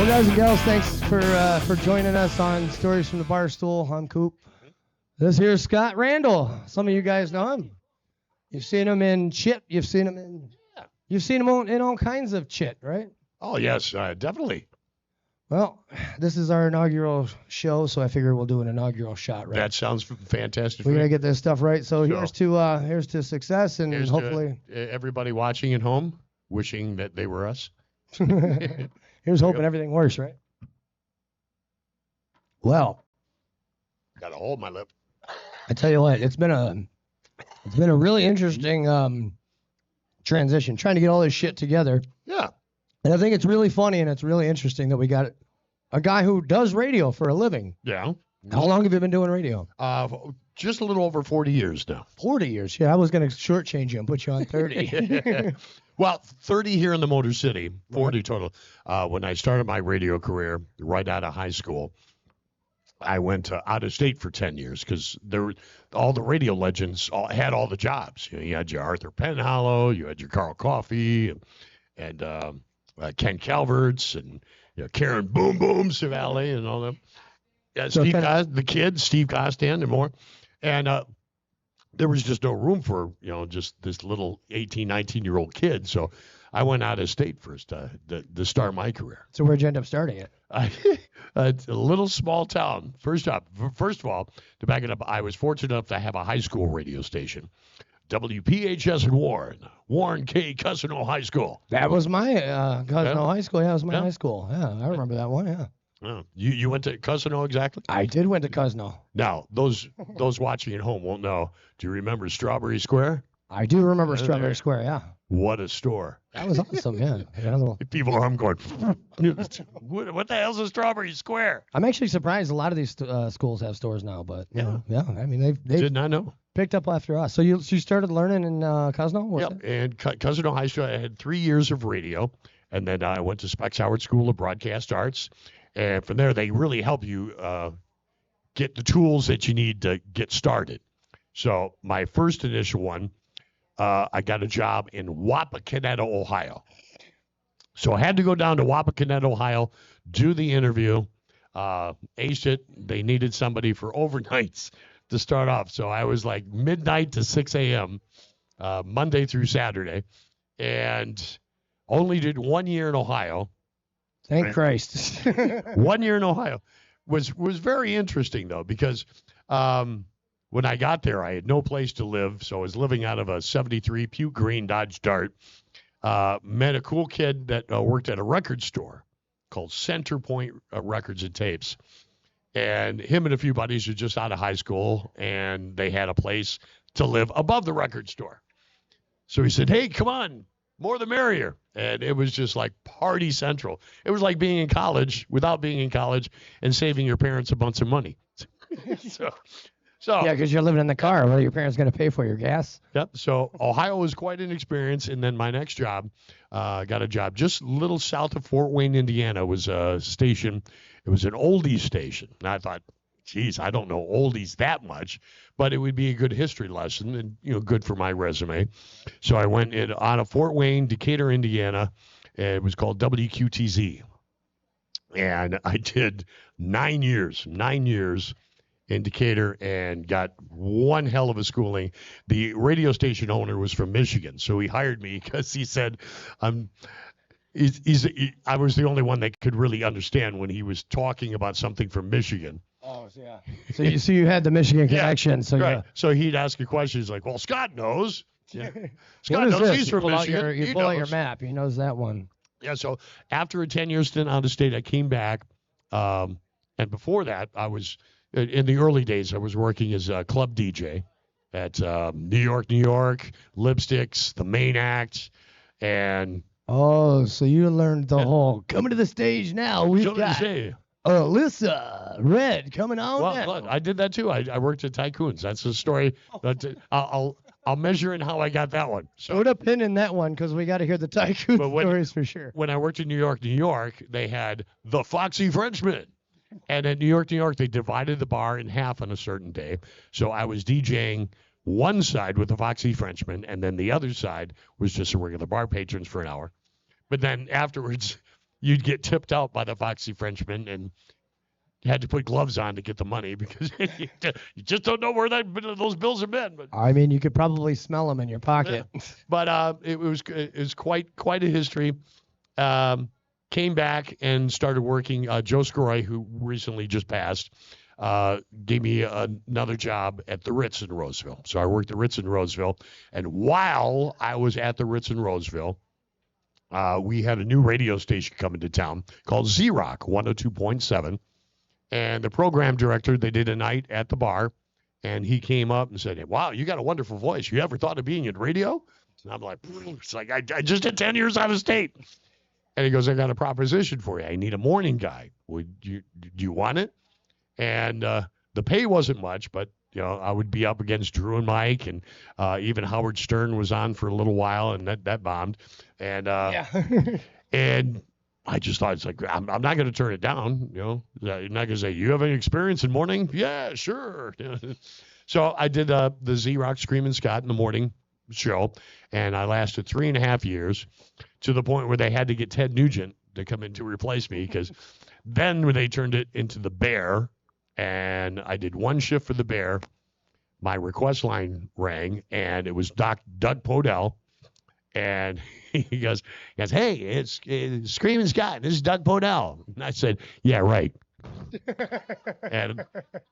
guys and gals, thanks for joining us on Stories from the Barstool. I'm Coop. This here's Scott Randall. Some of you guys know him. You've seen him in Chit. You've seen him in all kinds of Chit, right? Oh, yes, definitely. Well, this is our inaugural show, so I figure we'll do an inaugural shot, right? That sounds fantastic. We're gonna get this stuff right. So Sure. here's to success, and Here's hopefully to everybody watching at home, wishing that they were us. here's hoping everything works, right? Well, Got to hold my lip. I tell you what, it's been a really interesting transition, trying to get all this shit together. Yeah. And I think it's really funny and it's really interesting that we got a guy who does radio for a living. Yeah. How long have you been doing radio? Just a little over 40 years now. 40 years. Yeah, I was going to shortchange you and put you on 30. Well, 30 here in the Motor City, 40 total. When I started my radio career right out of high school, I went out of state for 10 years because all the radio legends had all the jobs. You had your Arthur Penhallow, you had your Carl Coffey, and Ken Calvert's, and Karen Boom Boom Savali, and all them. Steve Costan, and more. And there was just no room for just this little 18, 19-year-old kid. So I went out of state first to start my career. So where'd you end up starting it? It's a little small town. First of all, to back it up, I was fortunate enough to have a high school radio station. WPHS in Warren K. Cousino High School. That was my Cousino High School. Yeah, that was my high school. Yeah, I remember that one. Yeah. Oh, you went to Cousino exactly? I did went to Cousino. Now, those watching at home won't know. Do you remember Strawberry Square? I do remember Strawberry Square, yeah. What a store. That was awesome, yeah. People are going, what the hell's a Strawberry Square? I'm actually surprised a lot of these schools have stores now, but yeah. I mean, they've did not know. Picked up after us. So you started learning in Cousino? Yep, and Cousino High School, I had 3 years of radio, and then I went to Specs Howard School of Broadcast Arts, and from there they really help you get the tools that you need to get started. So my first initial one, I got a job in Wapakoneta, Ohio. So I had to go down to Wapakoneta, Ohio, do the interview, aced it. They needed somebody for overnights to start off. So I was like midnight to 6 a.m., Monday through Saturday, and only did 1 year in Ohio. Thank Christ. 1 year in Ohio was very interesting, though, because when I got there, I had no place to live, so I was living out of a 73 Puke Green Dodge Dart. Met a cool kid that worked at a record store called Centerpoint Records and Tapes. And him and a few buddies were just out of high school, and they had a place to live above the record store. So he said, hey, come on, more the merrier. And it was just like party central. It was like being in college without being in college and saving your parents a bunch of money. So yeah, because you're living in the car. What are your parents going to pay for your gas? Yep. So Ohio was quite an experience. And then my next job, got a job just a little south of Fort Wayne, Indiana, was a station. It was an oldies station. And I thought, geez, I don't know oldies that much, but it would be a good history lesson and, good for my resume. So I went in out of Fort Wayne, Decatur, Indiana. And it was called WQTZ. And I did 9 years in Decatur and got one hell of a schooling. The radio station owner was from Michigan, so he hired me because he said I was the only one that could really understand when he was talking about something from Michigan. Oh, yeah. So you had the Michigan connection. So right. So he'd ask a question. He's like, well, Scott knows. Yeah. Scott knows. This? He's from Michigan. You pull out your map. He knows that one. Yeah, so after a 10-year stint out of state, I came back. And before that, I was... In the early days, I was working as a club DJ at New York, Lipsticks, the Main Act, and... Oh, so you learned the whole, coming to the stage now, we've got Alyssa Red coming on now. Well, I did that too. I worked at Tycoons. That's the story. I'll measure in how I got that one. So, put a pin in that one because we got to hear the Tycoon stories for sure. When I worked in New York, they had the Foxy Frenchman. And at New York, they divided the bar in half on a certain day. So I was DJing one side with the Foxy Frenchman, and then the other side was just a regular bar patrons for an hour. But then afterwards, you'd get tipped out by the foxy Frenchman and had to put gloves on to get the money because you just don't know where those bills have been. But I mean, you could probably smell them in your pocket. yeah. But it was quite a history. Came back and started working. Joe Scroy, who recently just passed, gave me another job at the Ritz in Roseville. So I worked at Ritz in Roseville. And while I was at the Ritz in Roseville, we had a new radio station coming to town called Z-Rock 102.7. And the program director, they did a night at the bar, and he came up and said, wow, you got a wonderful voice. You ever thought of being in radio? And I'm like, it's like, I just did 10 years out of state. And he goes, I got a proposition for you. I need a morning guy. Do you want it? And the pay wasn't much, but I would be up against Drew and Mike, and even Howard Stern was on for a little while, and that bombed. And and I just thought, it's like, I'm not going to turn it down. You're not going to say, you have any experience in morning? Yeah, sure. So I did the Z-Rock Screamin Scott in the morning show, and I lasted 3.5 years, to the point where they had to get Ted Nugent to come in to replace me, because then when they turned it into the Bear, and I did one shift for the Bear, my request line rang, and it was Doug Podell, and he goes, hey, it's Screamin Scott. This is Doug Podell. And I said, yeah, right. and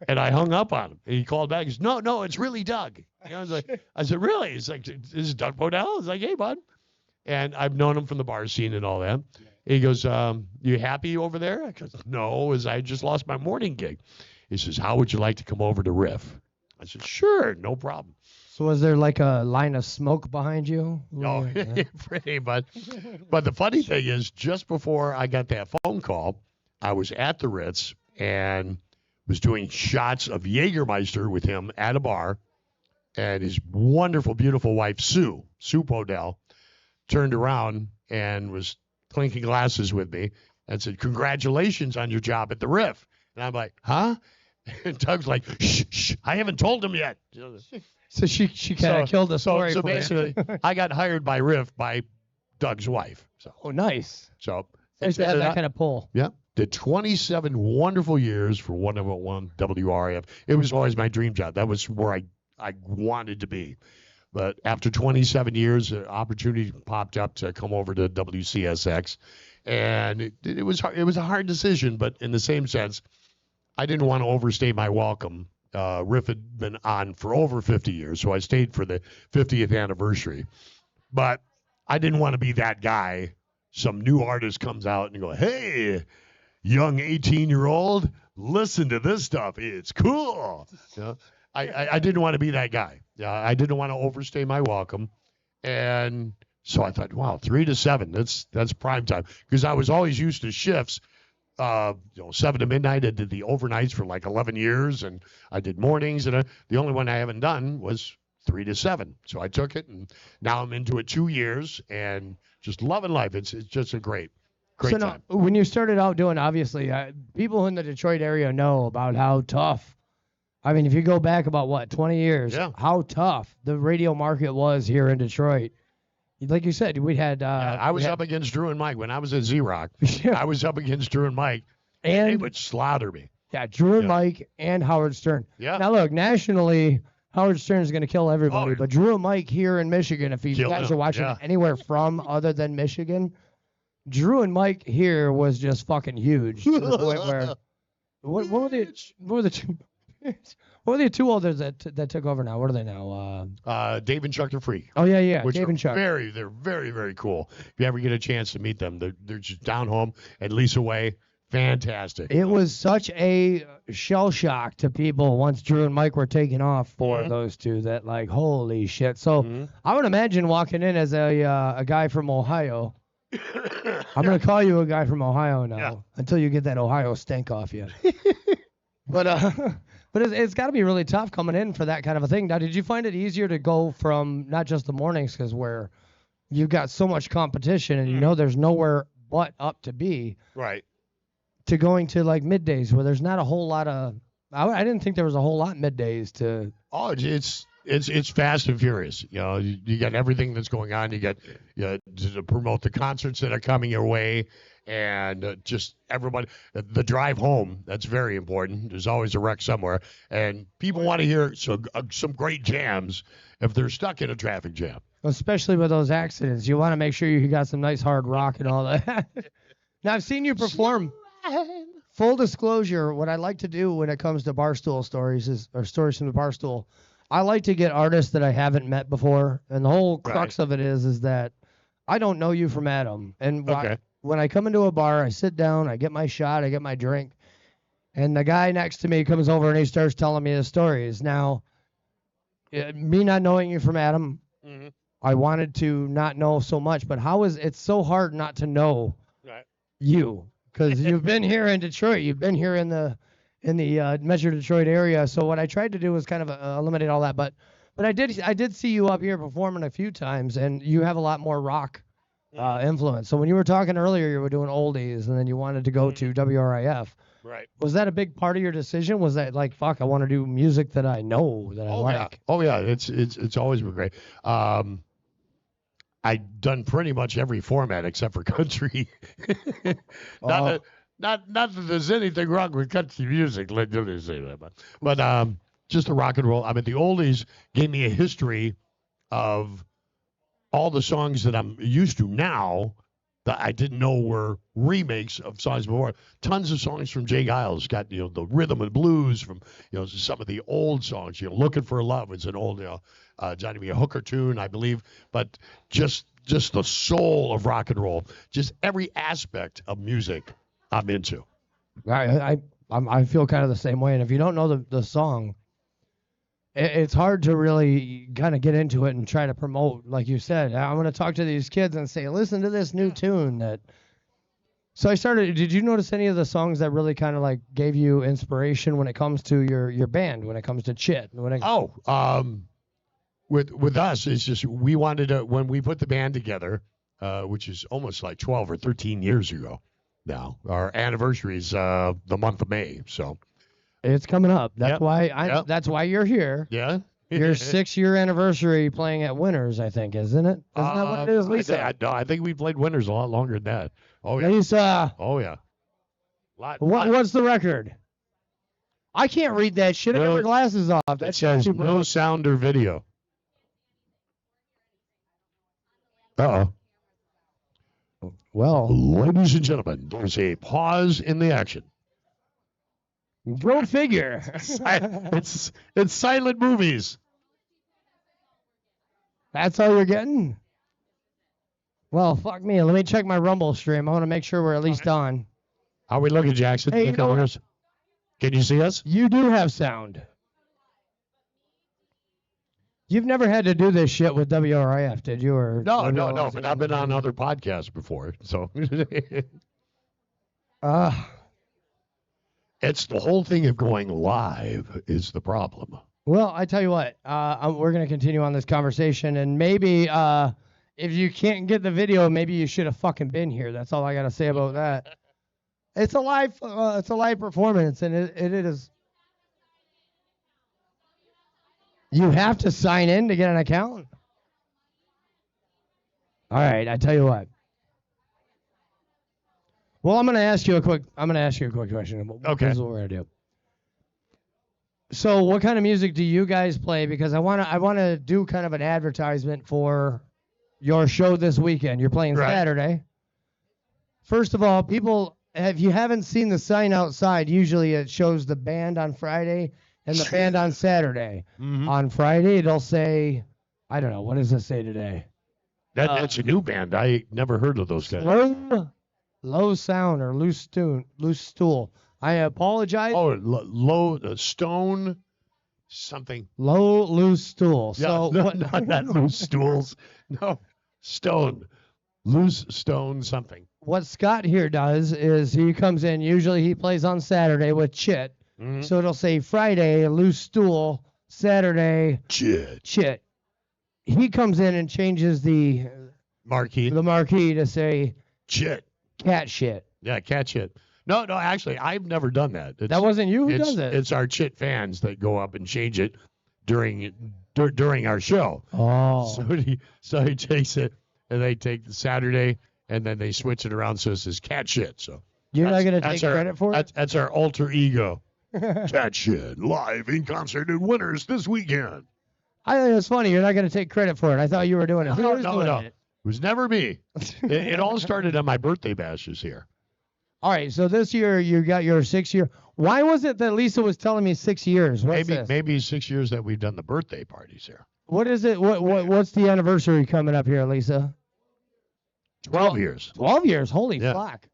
I hung up on him. And he called back. He goes, no, it's really Doug. I said, really? He's like, this is Doug Podell? I was like, hey, bud. And I've known him from the bar scene and all that. He goes, you happy over there? I goes, no, I just lost my morning gig. He says, how would you like to come over to Riff? I said, sure, no problem. So was there like a line of smoke behind you? No, pretty much. But the funny thing is, just before I got that phone call, I was at the Ritz and was doing shots of Jägermeister with him at a bar. And his wonderful, beautiful wife, Sue Podell, turned around and was clinking glasses with me and said, congratulations on your job at the Riff. And I'm like, huh? And Doug's like, shh, I haven't told him yet. So she kind of killed the story. So for you. basically, I got hired by Riff by Doug's wife. So oh, nice. So There's that kind of pull. Yeah. Did 27 wonderful years for 101 WRF. It was always my dream job. That was where I wanted to be. But after 27 years, an opportunity popped up to come over to WCSX. And it was a hard decision, but in the same sense, I didn't want to overstay my welcome. Riff had been on for over 50 years, so I stayed for the 50th anniversary. But I didn't want to be that guy. Some new artist comes out and go, hey, young 18-year-old, listen to this stuff. It's cool. I didn't want to be that guy. I didn't want to overstay my welcome. And so I thought, wow, 3 to 7, that's prime time. Because I was always used to shifts. 7 to midnight. I did the overnights for like 11 years, and I did mornings, and the only one I haven't done was 3 to 7. So I took it, and now I'm into it 2 years, and just loving life. It's just a great time. Now, when you started out doing, obviously, people in the Detroit area know about how tough. I mean, if you go back about 20 years, how tough the radio market was here in Detroit. Like you said, we had. I was up against Drew and Mike when I was at Z-Rock. I was up against Drew and Mike, and they would slaughter me. Yeah, Drew and Mike and Howard Stern. Yeah. Now look, nationally, Howard Stern is going to kill everybody, but Drew and Mike here in Michigan, if you guys are watching anywhere from other than Michigan, Drew and Mike here was just fucking huge to the point where. What were the two? What are the two others that took over now? What are they now? Dave and Chuck the Freak. Oh yeah, which Dave and Chuck. They're very, very cool. If you ever get a chance to meet them, they're just down home at Lisa Way. Fantastic. It was such a shell shock to people once Drew and Mike were taking off for those two that like holy shit. So I would imagine walking in as a guy from Ohio. I'm gonna call you a guy from Ohio now until you get that Ohio stink off you. But it's got to be really tough coming in for that kind of a thing. Now, did you find it easier to go from not just the mornings, because where you've got so much competition and you know there's nowhere but up to be, right, to going to like middays where there's not a whole lot of. I didn't think there was a whole lot middays to. Oh, it's It's fast and furious. You got everything that's going on. You got to promote the concerts that are coming your way, and just everybody. The drive home, that's very important. There's always a wreck somewhere, and people want to hear some great jams if they're stuck in a traffic jam. Especially with those accidents, you want to make sure you got some nice hard rock and all that. Now I've seen you perform. Full disclosure, what I like to do when it comes to Barstool stories or stories from the Barstool, I like to get artists that I haven't met before, and the whole crux of it is that I don't know you from Adam. And when I come into a bar, I sit down, I get my shot, I get my drink, and the guy next to me comes over and he starts telling me his stories. Now, me not knowing you from Adam, I wanted to not know so much, but it's so hard not to know you? Because you've been here in Detroit, you've been here in the Metro Detroit area. So what I tried to do was kind of eliminate all that. But I did see you up here performing a few times, and you have a lot more rock influence. So when you were talking earlier, you were doing oldies, and then you wanted to go to WRIF. Right. Was that a big part of your decision? Was that like, fuck, I want to do music that I know that I like? Oh yeah, it's always been great. I've done pretty much every format except for country. Not that there's anything wrong with country music. Let me say that, but just the rock and roll. I mean, the oldies gave me a history of all the songs that I'm used to now that I didn't know were remakes of songs before. Tons of songs from Jay Giles got the rhythm and blues from some of the old songs. Looking for Love is an old Johnny B. Hooker tune, I believe, but just the soul of rock and roll, just every aspect of music I'm into. I feel kind of the same way, and if you don't know the song, it's hard to really kind of get into it and try to promote, like you said. I'm going to talk to these kids and say, listen to this new tune that. So I started. Did you notice any of the songs that really kind of like gave you inspiration when it comes to your band, when it comes to Chit? With us, it's just we wanted to, when we put the band together, which is almost like 12 or 13 years ago now. Our anniversary is the month of May, so. It's coming up. That's why that's why you're here. Yeah. Your 6-year anniversary playing at Winners, I think, isn't it? Isn't that what it is, Lisa? I think we played Winners a lot longer than that. Oh, yeah. Lisa. Oh, yeah. What's the record? I can't read that shit. I got my glasses off. That says no sound or video. Uh-oh. Well, ladies and gentlemen, there's a pause in the action. Go figure. It's silent movies. That's all you're getting? Well, fuck me. Let me check my Rumble stream. I want to make sure we're at least on. How are we looking, Jackson? Hey, can you see us? You do have sound. You've never had to do this shit with WRIF, did you? No, but I've been on other podcasts before, so. It's the whole thing of going live is the problem. Well, I tell you what, we're going to continue on this conversation, and maybe if you can't get the video, maybe you should have fucking been here. That's all I got to say about that. It's a live performance, and it is. You have to sign in to get an account? All right, I tell you what. Well, I'm going to ask you a quick question. Okay. This is what we're going to do. So, what kind of music do you guys play? Because I want to do kind of an advertisement for your show this weekend. You're playing Saturday. First of all, people, if you haven't seen the sign outside, usually it shows the band on Friday and the band on Saturday. Mm-hmm. On Friday, it'll say, I don't know, what does it say today? That's a new band. I never heard of those guys. Low sound or loose stool. I apologize. Oh, low stone something. Low loose stool. Yeah, so not loose stools. No, stone. Loose stone something. What Scott here does is he comes in. Usually he plays on Saturday with Chit. Mm-hmm. So it'll say Friday loose stool, Saturday Chit. He comes in and changes the marquee to say Chit. Cat shit. Yeah, cat shit. No, actually, I've never done that. That wasn't you who does it. It's our Chit fans that go up and change it during our show. Oh. So he takes it, and they take the Saturday, and then they switch it around so it says cat shit. So You're not going to take credit for it? That's our alter ego. Cat shit live in concert at Winners this weekend. I think it's funny. You're not going to take credit for it. I thought you were doing it. Who was doing it? It was never me. It all started on my birthday bashes here. All right, so this year you got your 6 year. Why was it that Lisa was telling me 6 years? Maybe 6 years that we've done the birthday parties here. What is it? What's the anniversary coming up here, Lisa? 12 years. 12 years. Holy fuck.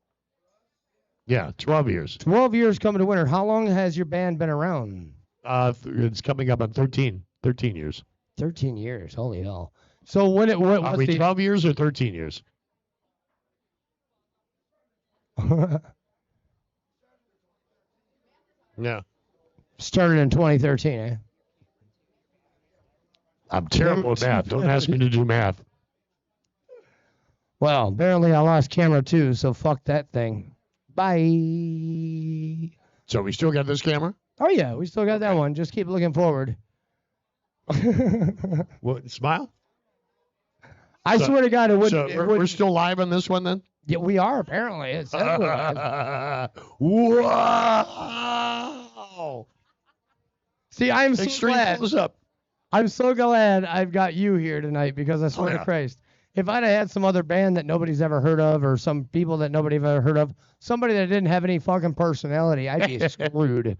Yeah, 12 years. 12 years coming to Winter. How long has your band been around? It's coming up on 13 years. 13 years. Holy hell. So what's Are we 12 years or 13 years? Yeah. Started in 2013, eh? I'm terrible at math. Don't ask me to do math. Well, apparently I lost camera too, so fuck that thing. Bye. So we still got this camera? Oh, yeah, we still got that one. Just keep looking forward. What, smile? I swear to God, it wouldn't. So we're still live on this one then? Yeah, we are, apparently. It says we're live. Wow. See, I'm so Extreme glad. close up. I'm so glad I've got you here tonight because I swear to Christ, if I'd have had some other band that nobody's ever heard of or some people that nobody's ever heard of, somebody that didn't have any fucking personality, I'd be screwed.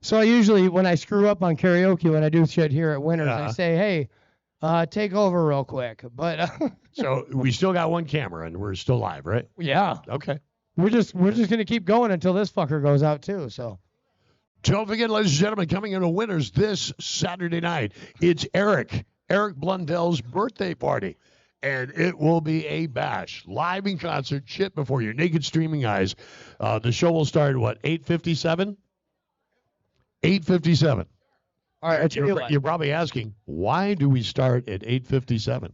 So I usually, when I screw up on karaoke, when I do shit here at Winners, I say, hey, take over real quick. But so we still got one camera and we're still live, right? Yeah. Okay. We're just gonna keep going until this fucker goes out too. So. Don't forget, ladies and gentlemen, coming into Winners this Saturday night, it's Eric Blundell's birthday party. And it will be a bash. Live in concert, shit before your naked streaming eyes. The show will start at, 8:57? 8:57. All right, you're probably asking, why do we start at 8:57?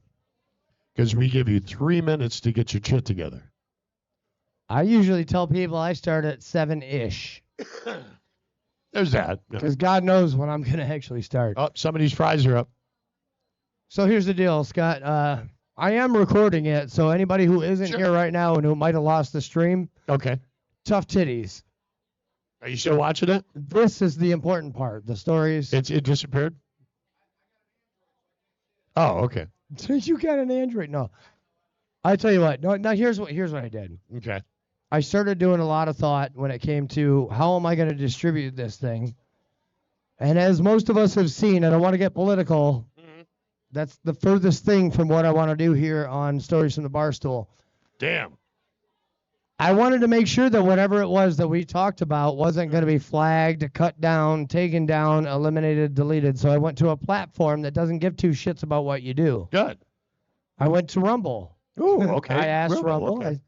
Because we give you 3 minutes to get your shit together. I usually tell people I start at 7-ish. There's that. Because God knows when I'm going to actually start. Oh, somebody's fries are up. So here's the deal, Scott. I am recording it, so anybody who isn't here right now and who might have lost the stream, okay, tough titties. Are you still watching it? This is the important part. The stories. It disappeared? Oh, okay. So you got an Android? No. I tell you what. No, here's what I did. Okay. I started doing a lot of thought when it came to how am I going to distribute this thing. And as most of us have seen, and I want to get political, that's the furthest thing from what I want to do here on Stories from the Barstool. Damn. I wanted to make sure that whatever it was that we talked about wasn't going to be flagged, cut down, taken down, eliminated, deleted. So I went to a platform that doesn't give two shits about what you do. Good. I went to Rumble. Oh, okay. I asked Rumble. Okay.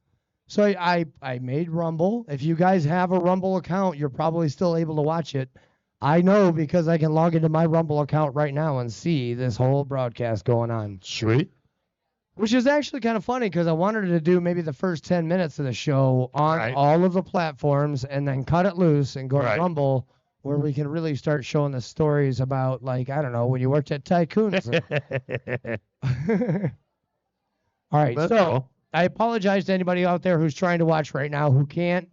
So I made Rumble. If you guys have a Rumble account, you're probably still able to watch it. I know because I can log into my Rumble account right now and see this whole broadcast going on. Sweet. Which is actually kind of funny because I wanted to do maybe the first 10 minutes of the show on all of the platforms and then cut it loose and go to Rumble where we can really start showing the stories about, like, I don't know, when you worked at Tycoons. All right, so I apologize to anybody out there who's trying to watch right now who can't.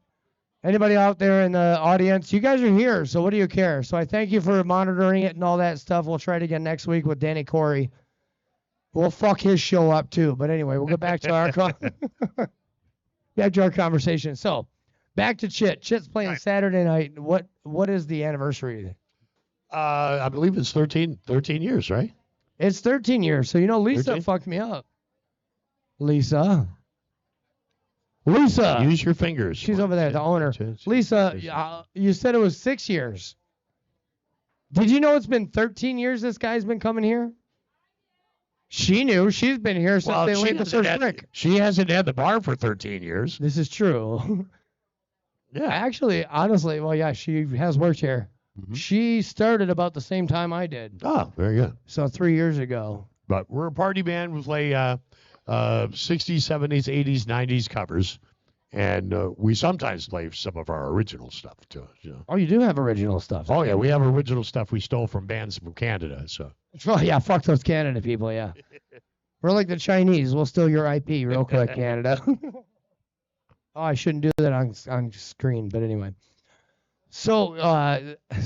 Anybody out there in the audience, you guys are here, so what do you care? So I thank you for monitoring it and all that stuff. We'll try it again next week with Danny Corey. We'll fuck his show up too. But anyway, we'll get back to our conversation. So back to Chit. Chit's playing Saturday night. What is the anniversary? I believe it's 13 years, right? It's 13 years. So Lisa 13? fucked me up. Lisa. Use your fingers. She's over there, the owner. Lisa, you said it was 6 years. Did you know it's been 13 years this guy's been coming here? She knew. She's been here since they laid the first brick. She hasn't had the bar for 13 years. This is true. Yeah. Actually, honestly, well, yeah, she has worked here. Mm-hmm. She started about the same time I did. Oh, very good. So 3 years ago. But we're a party band. We play 60s, 70s, 80s, 90s covers. And we sometimes play some of our original stuff too. You know. Oh, you do have original stuff. Oh yeah, we have original stuff we stole from bands from Canada. So. Oh yeah, fuck those Canada people. Yeah, we're like the Chinese. We'll steal your IP real quick, Canada. Oh, I shouldn't do that on screen, but anyway. So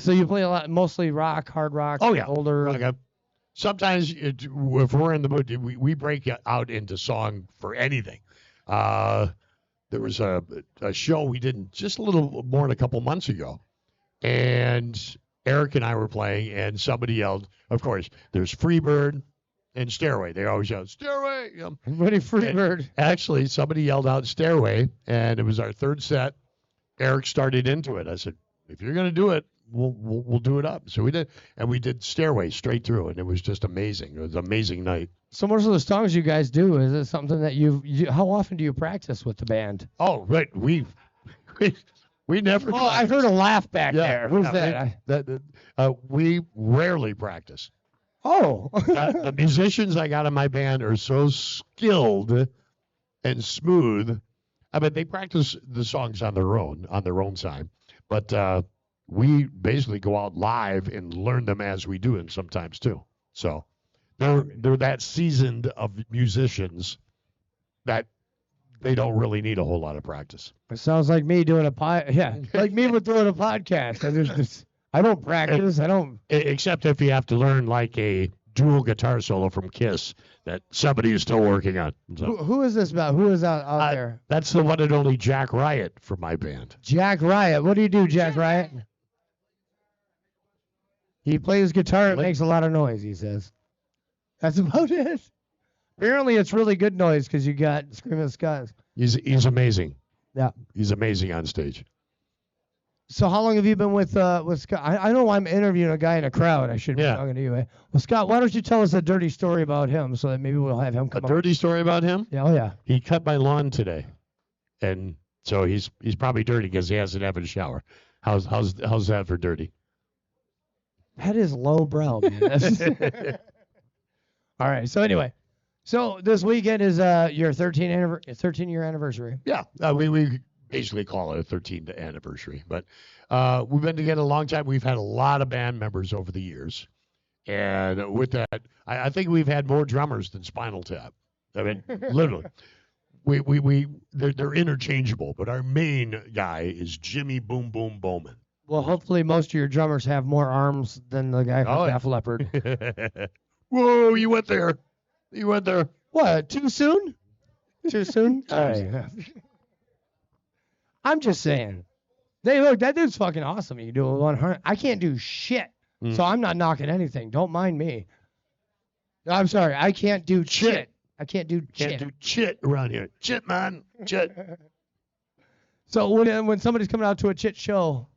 you play a lot, mostly rock, hard rock. Oh yeah, older. rock. Sometimes if we're in the mood, we break out into song for anything. There was a show we did just a little more than a couple months ago, and Eric and I were playing, and somebody yelled. Of course, there's Freebird and Stairway. They always yell Stairway. You know. Everybody Freebird. Actually, somebody yelled out Stairway, and it was our third set. Eric started into it. I said, if you're gonna do it, we'll do it up. So we did, and we did Stairway straight through, and it was just amazing. It was an amazing night. So most of the songs you guys do, is it something that how often do you practice with the band? Oh, right. We never. Oh, I heard a laugh back there. Who's that? We rarely practice. Oh. The musicians I got in my band are so skilled and smooth. I mean, they practice the songs on their own time, but we basically go out live and learn them as we do them sometimes too. So they're that seasoned of musicians that they don't really need a whole lot of practice. It sounds like me doing like me with doing a podcast. I don't practice. I don't. Except if you have to learn like a dual guitar solo from Kiss that somebody is still working on. So, who is this about? Who is out there? That's the one and only Jack Riot from my band. Jack Riot. What do you do, Jack Riot? He plays guitar. It makes a lot of noise, he says. That's about it. Apparently, it's really good noise because you got Screamin Scott. He's amazing. Yeah. He's amazing on stage. So how long have you been with Scott? I know I'm interviewing a guy in a crowd. I should be talking to you. Well, Scott, why don't you tell us a dirty story about him so that maybe we'll have him come on. A dirty story about him? Yeah, oh yeah. He cut my lawn today, and so he's probably dirty because he hasn't had a shower. How's that for dirty? That is lowbrow, man. All right. So anyway, this weekend is your 13-year anniversary. Yeah, we basically call it a 13th anniversary. But we've been together a long time. We've had a lot of band members over the years. And with that, I think we've had more drummers than Spinal Tap. I mean, literally. They're interchangeable, but our main guy is Jimmy Boom Boom Bowman. Well, hopefully most of your drummers have more arms than the guy from Def Leppard. Whoa, you went there. You went there. What, too soon? Too soon? All right. I'm just saying. Look, that dude's fucking awesome. You can do a 100. I can't do shit, so I'm not knocking anything. Don't mind me. I'm sorry. I can't do shit. I can't do shit. Can't do shit around here. Shit, man. Shit. So when somebody's coming out to a chit show,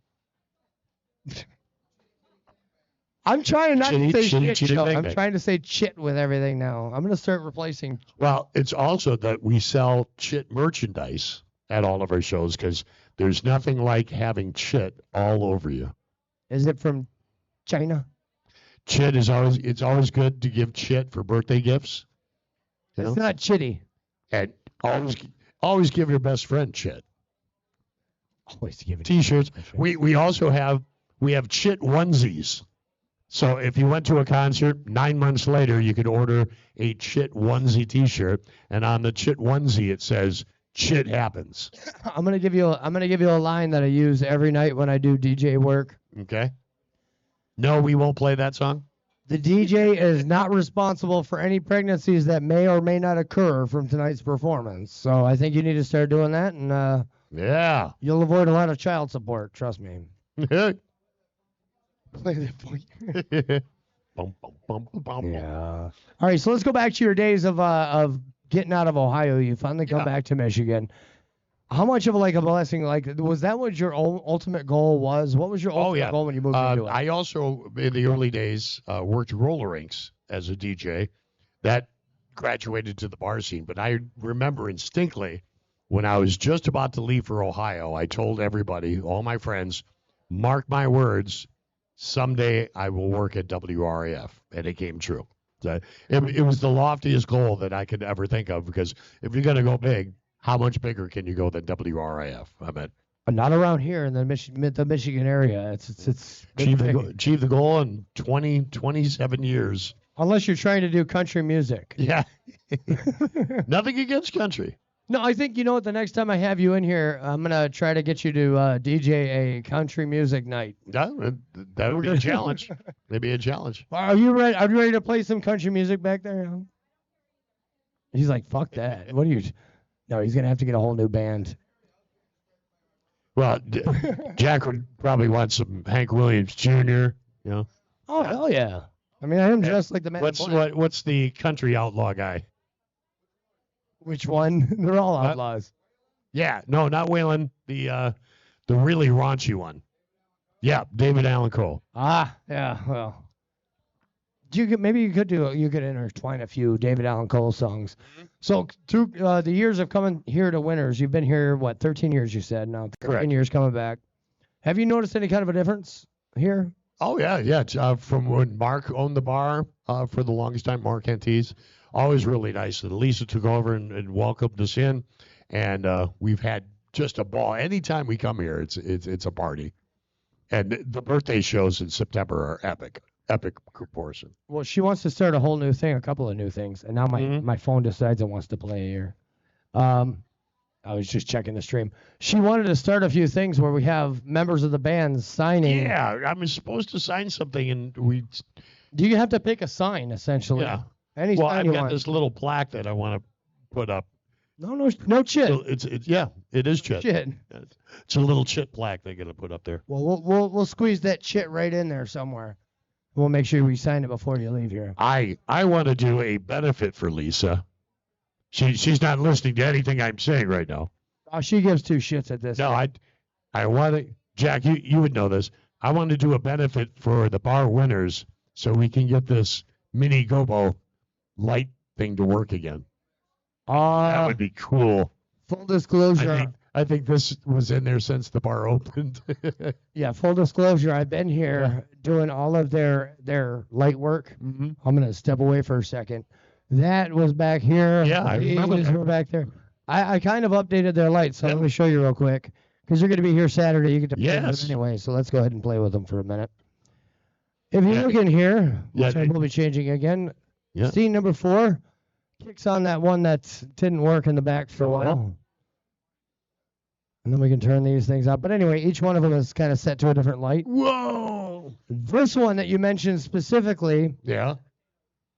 I'm trying not to say shit show. I'm trying to say chit with everything now. I'm going to start replacing. Well, it's also that we sell chit merchandise at all of our shows because there's nothing like having chit all over you. Is it from China? Chit is always good to give chit for birthday gifts. It's not chitty. And always give your best friend chit. Always give it. T-shirts. We also have chit onesies. So if you went to a concert, 9 months later, you could order a chit onesie T-shirt, and on the chit onesie it says "Chit happens." I'm gonna give you a line that I use every night when I do DJ work. Okay. No, we won't play that song. The DJ is not responsible for any pregnancies that may or may not occur from tonight's performance. So I think you need to start doing that, and yeah, you'll avoid a lot of child support. Trust me. Play that for you. Yeah. All right, so let's go back to your days of getting out of Ohio. You finally come back to Michigan. How much of a blessing? Was that what your ultimate goal was? What was your ultimate goal when you moved into it? I also, in the early days, worked roller rinks as a DJ. That graduated to the bar scene. But I remember instinctively when I was just about to leave for Ohio, I told everybody, all my friends, mark my words, someday I will work at WRAF. And it came true. It was the loftiest goal that I could ever think of because if you're going to go big, how much bigger can you go than WRIF? I mean, Not around here in the Michigan area. It's achieve the goal in 27 years. Unless you're trying to do country music. Yeah. Nothing against country. No, I think, you know what, the next time I have you in here, I'm going to try to get you to DJ a country music night. That would be a challenge. Maybe a challenge. Are you ready? Are you ready to play some country music back there? He's like, fuck that. What are you? No, he's going to have to get a whole new band. Well, Jack would probably want some Hank Williams Jr., you know. Oh, hell yeah. I mean, I'm dressed like the man. What's the country outlaw guy? Which one? They're all outlaws. Yeah, no, not Waylon. The really raunchy one. Yeah, David Allan Coe. Ah, yeah. Well, maybe you could intertwine a few David Allan Coe songs. Mm-hmm. So through the years of coming here to Winners, you've been here 13 years? You said now 13 Correct. Years coming back. Have you noticed any kind of a difference here? Oh yeah. From when Mark owned the bar for the longest time, Mark Antese, always really nice. And Lisa took over and welcomed us in, and we've had just a ball. Anytime we come here, it's a party. And the birthday shows in September are epic proportion. Well, she wants to start a whole new thing, a couple of new things, and now my phone decides it wants to play here. I was just checking the stream. She wanted to start a few things where we have members of the band signing. Yeah, I'm supposed to sign something, and we. Do you have to pick a sign essentially? Yeah. Any well, sign I've you got want. this little plaque that I want to put up. No chit. So it is chit. Chit. It's a little chit plaque they're gonna put up there. Well, we'll squeeze that chit right in there somewhere. We'll make sure we sign it before you leave here. I want to do a benefit for Lisa. She's not listening to anything I'm saying right now. Oh, she gives two shits at this. No, I want to, Jack, you would know this. I want to do a benefit for the bar winners so we can get this mini gobo light thing to work again. That would be cool. Full disclosure. I think this was in there since the bar opened. Yeah, full disclosure. I've been here doing all of their light work. Mm-hmm. I'm going to step away for a second. That was back here. Yeah, I remember These that. were back there. I kind of updated their lights, so let me show you real quick. Because you're going to be here Saturday. You get to play with them anyway, so let's go ahead and play with them for a minute. If you look in here, which I will be changing again, scene number 4 kicks on that one that didn't work in the back for a while. And then we can turn these things up. But anyway, each one of them is kind of set to a different light. Whoa! This one that you mentioned specifically,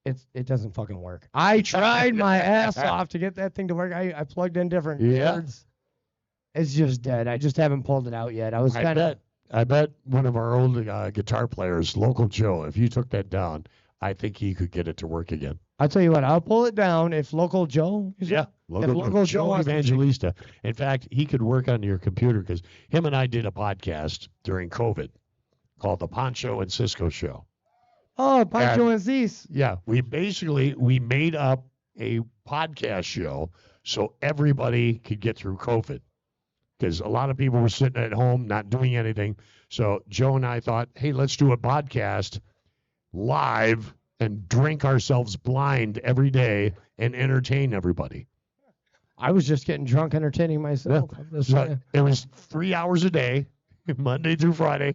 it doesn't fucking work. I tried my ass off to get that thing to work. I plugged in different cords. It's just dead. I just haven't pulled it out yet. I bet one of our old guitar players, Local Joe, if you took that down, I think he could get it to work again. I'll tell you what, I'll pull it down if Local Joe. Local Joe Evangelista. In fact, he could work on your computer because him and I did a podcast during COVID called the Poncho and Cisco Show. Oh, Poncho and Cis. Yeah, we made up a podcast show so everybody could get through COVID because a lot of people were sitting at home not doing anything. So Joe and I thought, hey, let's do a podcast live and drink ourselves blind every day and entertain everybody. I was just getting drunk entertaining myself. Yeah. So it was 3 hours a day, Monday through Friday,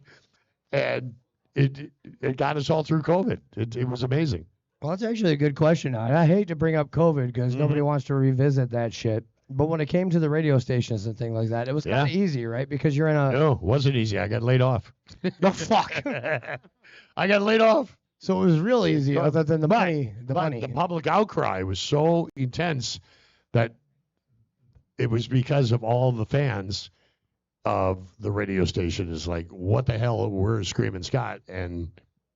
and it got us all through COVID. It was amazing. Well, that's actually a good question. I hate to bring up COVID because nobody wants to revisit that shit. But when it came to the radio stations and things like that, it was kind of easy, right? Because you're in a... No, it wasn't easy. I got laid off. No, fuck. I got laid off. So it was real easy other than the money. The public outcry was so intense that it was because of all the fans of the radio station is like, what the hell, we're Screamin Scott, and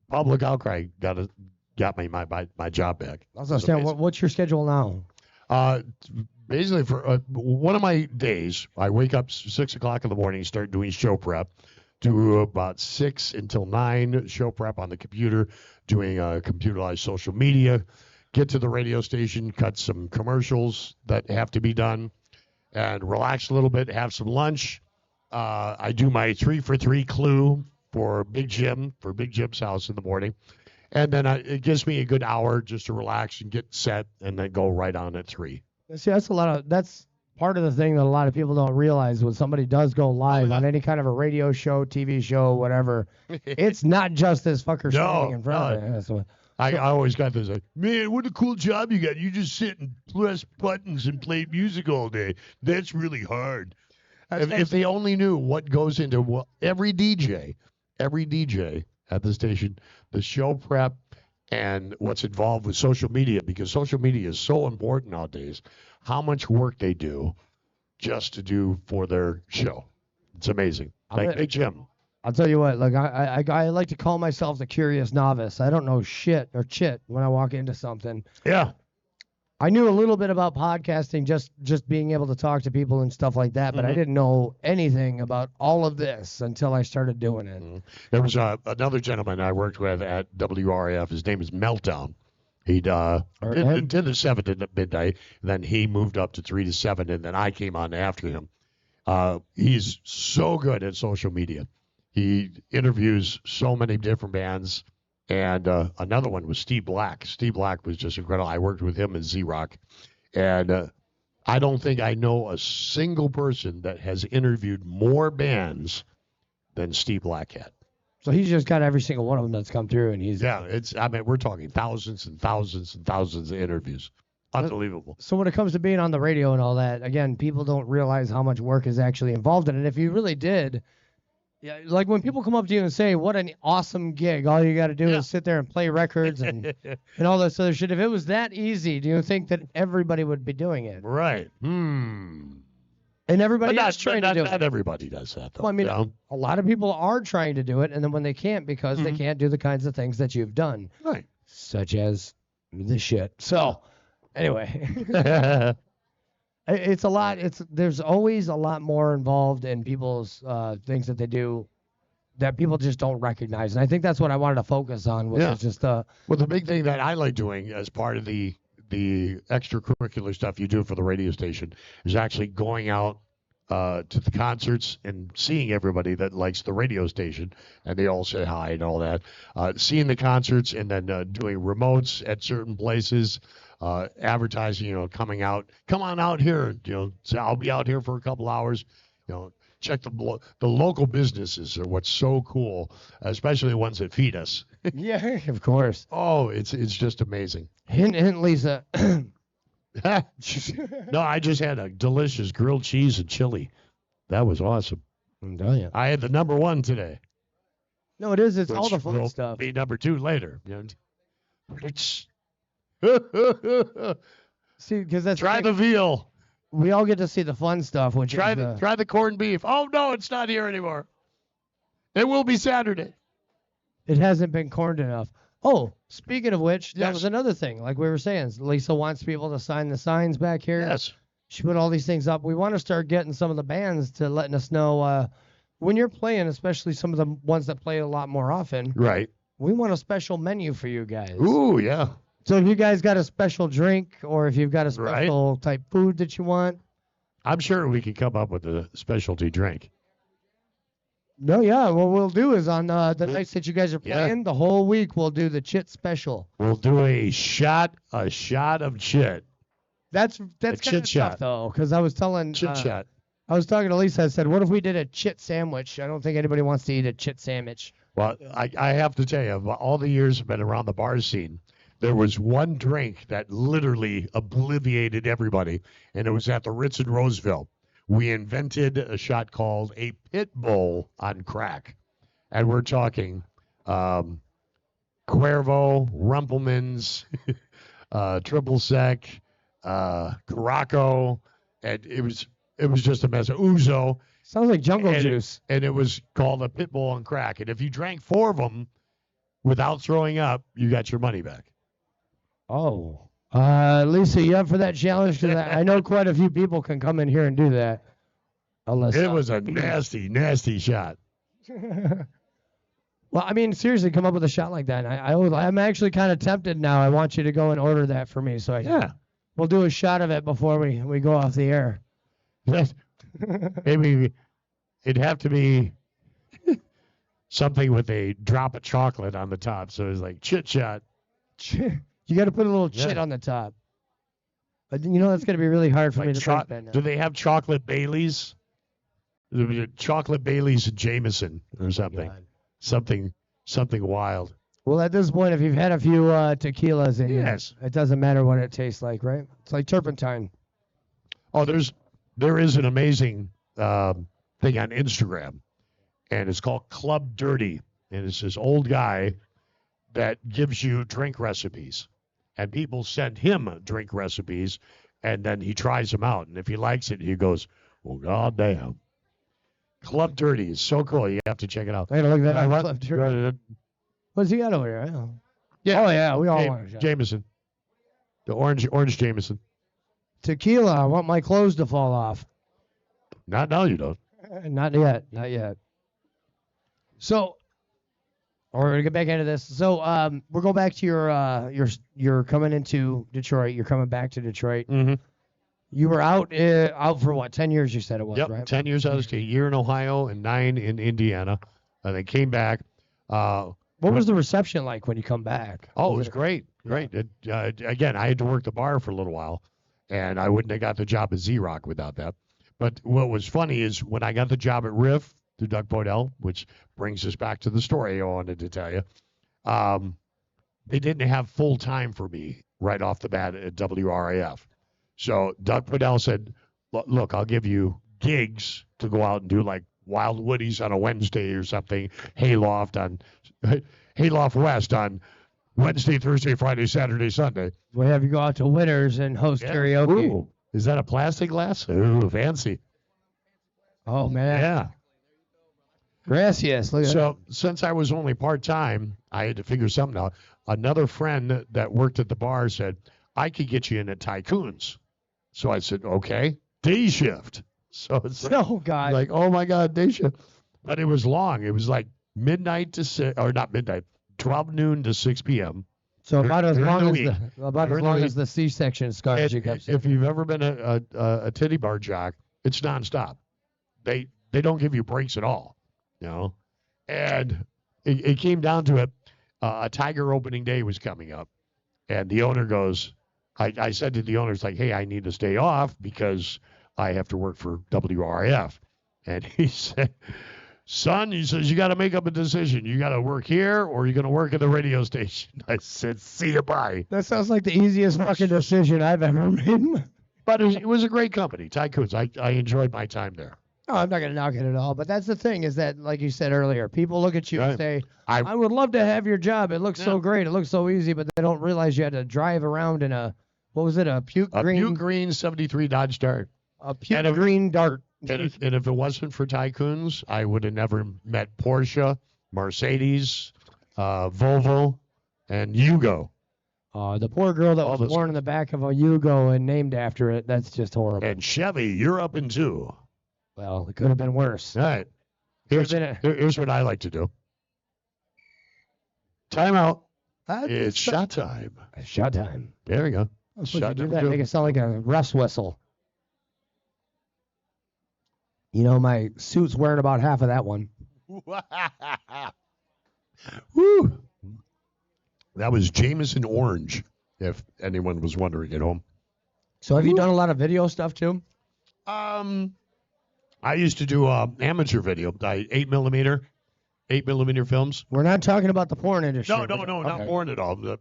public outcry got me my job back. I was understand. What's your schedule now? Basically, for one of my days, I wake up 6 o'clock in the morning, start doing show prep, do about 6 until 9 show prep on the computer, doing computerized social media, get to the radio station, cut some commercials that have to be done, and relax a little bit, have some lunch. I do my 3 for 3 clue for Big Jim's house in the morning. And then it gives me a good hour just to relax and get set and then go right on at 3. See, that's a lot of, that's part of the thing that a lot of people don't realize when somebody does go live on any kind of a radio show, TV show, whatever, it's not just this fucker standing in front of it. That's what, I always got this like, man, what a cool job you got. You just sit and press buttons and play music all day. That's really hard. If they only knew what goes into every DJ at the station, the show prep, and what's involved with social media, because social media is so important nowadays, how much work they do just to do for their show. It's amazing. Like, hey, Jim. I'll tell you what, like I like to call myself the curious novice. I don't know shit or chit when I walk into something. Yeah. I knew a little bit about podcasting, just being able to talk to people and stuff like that, but I didn't know anything about all of this until I started doing it. There was another gentleman I worked with at WRAF. His name is Meltdown. He did the 7 to midnight, then he moved up to 3 to 7, and then I came on after him. He's so good at social media. He interviews so many different bands. And another one was Steve Black. Steve Black was just incredible. I worked with him in Z-Rock. And I don't think I know a single person that has interviewed more bands than Steve Black had. So he's just got every single one of them that's come through, and he's... Yeah, we're talking thousands and thousands and thousands of interviews. Unbelievable. So when it comes to being on the radio and all that, again, people don't realize how much work is actually involved in it. If you really did... Yeah, like when people come up to you and say, what an awesome gig, all you got to do is sit there and play records and all this other shit. If it was that easy, do you think that everybody would be doing it? Right. And everybody is trying to do it. Not everybody does that, though. Well, I mean, a lot of people are trying to do it, and then when they can't because they can't do the kinds of things that you've done. Right. Such as this shit. So, anyway. It's a lot. There's always a lot more involved in people's things that they do that people just don't recognize, and I think that's what I wanted to focus on. Was just well, the big thing that I like doing as part of the extracurricular stuff you do for the radio station is actually going out to the concerts and seeing everybody that likes the radio station, and they all say hi and all that. Seeing the concerts and then doing remotes at certain places. Advertising, coming out, come on out here, so I'll be out here for a couple hours, check the local businesses are what's so cool, especially the ones that feed us. Yeah, of course. Oh, it's just amazing. Hint, Lisa. No, I just had a delicious grilled cheese and chili. That was awesome. I'm telling you. I had the number 1 today. No, it is. It's all the fun stuff. Be number 2 later. It's see, because that's try the veal. We all get to see the fun stuff. Which try the corned beef. Oh no, it's not here anymore. It will be Saturday. It hasn't been corned enough. Oh, speaking of which, that was another thing. Like we were saying, Lisa wants people to sign the signs back here. Yes. She put all these things up. We want to start getting some of the bands to letting us know when you're playing, especially some of the ones that play a lot more often. Right. We want a special menu for you guys. Ooh, yeah. So if you guys got a special drink or if you've got a special type food that you want. I'm sure we could come up with a specialty drink. No, yeah. What we'll do is on the nights that you guys are playing, the whole week we'll do the chit special. We'll do a shot of chit. That's kind of tough, though, because I was telling... Chit chat. I was talking to Lisa. I said, what if we did a chit sandwich? I don't think anybody wants to eat a chit sandwich. Well, I have to tell you, all the years I've been around the bar scene, there was one drink that literally obliviated everybody, and it was at the Ritz in Roseville. We invented a shot called a pit bull on crack. And we're talking Cuervo, Rumpelmans, Triple Sec, Caraco, and it was just a mess. Ouzo. Sounds like jungle juice. And it was called a pit bull on crack. And if you drank 4 of them without throwing up, you got your money back. Oh. Lisa, you up for that challenge? Because I know quite a few people can come in here and do that. It was a nasty, nasty shot. Well, I mean, seriously, come up with a shot like that. I'm actually kind of tempted now. I want you to go and order that for me. So we'll do a shot of it before we go off the air. Maybe it'd have to be something with a drop of chocolate on the top. So it's like chit shot. You got to put a little chit on the top. You know, that's going to be really hard for me to think that now. Do they have chocolate Baileys? Chocolate Baileys and Jameson or something. Something wild. Well, at this point, if you've had a few tequilas in you, it doesn't matter what it tastes like, right? It's like turpentine. Oh, there is an amazing thing on Instagram, and it's called Club Dirty, and it's this old guy that gives you drink recipes, and people send him drink recipes, and then he tries them out, and if he likes it, he goes, "Well, goddamn." Club Dirty is so cool. You have to check it out. I gotta look that up. Club Dirty. What's he got over here? I don't know. Yeah. Oh yeah, we all want a shot. Jameson. The orange Jameson. Tequila. I want my clothes to fall off. Not now, you don't. Not yet. So, we're gonna get back into this. So, we'll go back to you're coming into Detroit. You're coming back to Detroit. Mm-hmm. You were out for what? 10 years, you said it was, Yep, right? 10 years out of state. A year in Ohio and 9 in Indiana. And they came back. What was the reception like when you come back? Oh, it was great. Great. Again, I had to work the bar for a little while, and I wouldn't have got the job at Z-Rock without that. But what was funny is when I got the job at Riff through Doug Podell, which brings us back to the story I wanted to tell you, they didn't have full time for me right off the bat at WRAF. So Doug Podell said, look, I'll give you gigs to go out and do like Wild Woodies on a Wednesday or something, Hayloft West on Wednesday, Thursday, Friday, Saturday, Sunday. We'll have you go out to Winners and host karaoke. Ooh, is that a plastic glass? Ooh, fancy. Oh, man. Yeah. Gracias. Look at So since I was only part-time, I had to figure something out. Another friend that worked at the bar said, I could get you in at Tycoons. So I said, okay, day shift. So it's like, oh my God, day shift. But it was long. It was like midnight to 6, or not midnight, 12 noon to 6 p.m. So about as long as the C-section scars you kept. If you've ever been a titty bar jock, it's nonstop. They don't give you breaks at all, you know. And it came down to it. A Tiger opening day was coming up, and the owner goes, I said to the owner, it's like, hey, I need to stay off because I have to work for WRF. And he said, son, he says, you got to make up a decision. You got to work here or you're going to work at the radio station. I said, see you, bye. That sounds like the easiest fucking decision I've ever made. But it was a great company, Tycoons. I enjoyed my time there. No, I'm not going to knock it at all. But that's the thing is that, like you said earlier, people look at you and say, I would love to have your job. It looks so great. It looks so easy. But they don't realize you had to drive around in a, what was it, a puke green 73 Dodge Dart. A puke green Dart. And if it wasn't for Tycoons, I would have never met Porsche, Mercedes, Volvo, and Yugo. The poor girl that was born in the back of a Yugo and named after it, that's just horrible. And Chevy, you're up in 2. Well, it could have been worse. All right. Here's what I like to do. Time out. It's shot time. It's shot time. There we go. Shot do that. Make it sound like a rest whistle. You know, my suit's wearing about half of that one. Woo! That was Jameson Orange, if anyone was wondering at home. So have you done a lot of video stuff too? I used to do amateur video, 8 millimeter films. We're not talking about the porn industry. No, not porn at all.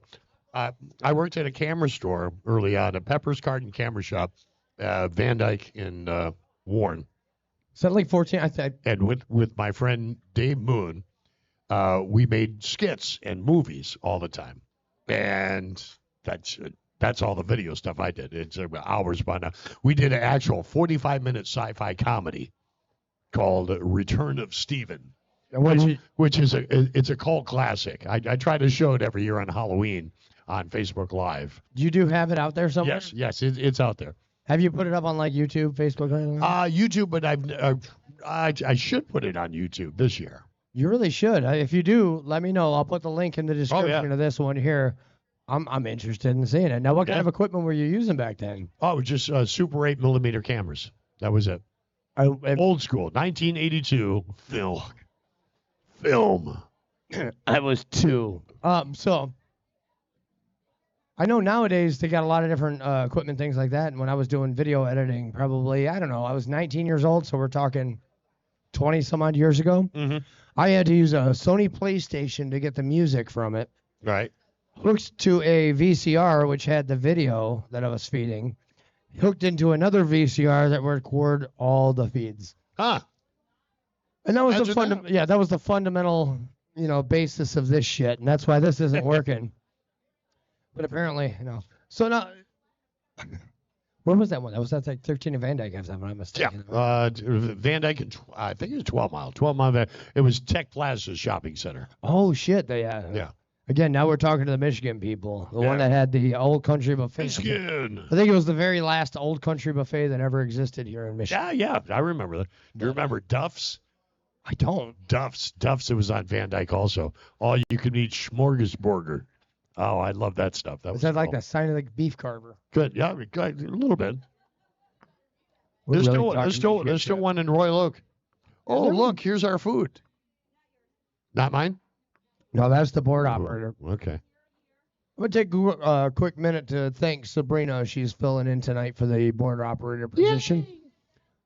I worked at a camera store early on, a Pepper's Garden Camera Shop, Van Dyke in Warren. Is that like 14? I said. And with my friend Dave Moon, we made skits and movies all the time, and that's all the video stuff I did. It's hours by now. We did an actual 45-minute sci-fi comedy called Return of Steven, which is a cult classic. I try to show it every year on Halloween on Facebook Live. You do have it out there somewhere? Yes, it's out there. Have you put it up on like YouTube, Facebook, or anything? YouTube, but I should put it on YouTube this year. You really should. If you do, let me know. I'll put the link in the description of this one here. I'm interested in seeing it. Now, what kind of equipment were you using back then? Oh, just Super 8 millimeter cameras. That was it. Old school, 1982 film. I was 2. So I know nowadays they got a lot of different equipment, things like that. And when I was doing video editing, probably, I don't know, I was 19 years old, so we're talking 20 some odd years ago. Mm-hmm. I had to use a Sony PlayStation to get the music from it. Right. Hooked to a VCR, which had the video that I was feeding. Hooked into another VCR that would record all the feeds. Huh. And that was Imagine that. that was the fundamental, basis of this shit. And that's why this isn't working. But apparently, So now, where was that one? That was at like 13 and Van Dyke, if I'm not mistaken. Yeah. Van Dyke, I think it was 12 Mile. 12 Mile. It was Tech Plaza Shopping Center. Oh, shit. Yeah. Again, now we're talking to the Michigan people. The one that had the Old Country Buffet. Michigan. I think it was the very last Old Country Buffet that ever existed here in Michigan. Yeah. I remember that. Do you remember Duff's? I don't. Duff's. It was on Van Dyke also. All you could eat smorgasburger. Oh, I love that stuff. Is that like the sign of the beef carver? Good. Yeah, a little bit. We're There's really still one in Royal Oak. Oh, look, here's our food. Not mine? No, that's the board operator. Okay. I'm going to take a quick minute to thank Sabrina. She's filling in tonight for the board operator position. Yay.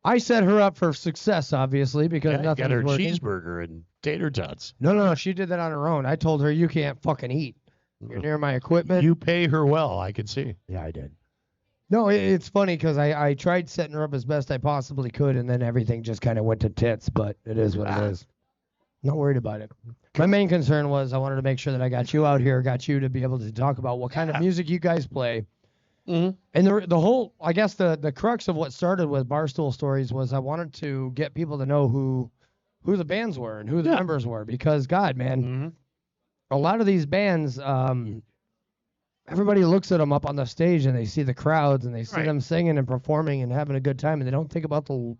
I set her up for success, obviously, because nothing got her working. Cheeseburger and tater tots. No, she did that on her own. I told her, you can't fucking eat. You're near my equipment. You pay her well, I can see. Yeah, I did. No, it's funny because I tried setting her up as best I possibly could, and then everything just kind of went to tits, but it is what it is. Not worried about it. My main concern was I wanted to make sure that I got you out here, got you to be able to talk about what kind of music you guys play. Mm-hmm. And the whole, I guess the crux of what started with Barstool Stories was I wanted to get people to know who the bands were and who the members were, because God, man, a lot of these bands, everybody looks at them up on the stage and they see the crowds and they see them singing and performing and having a good time, and they don't think about the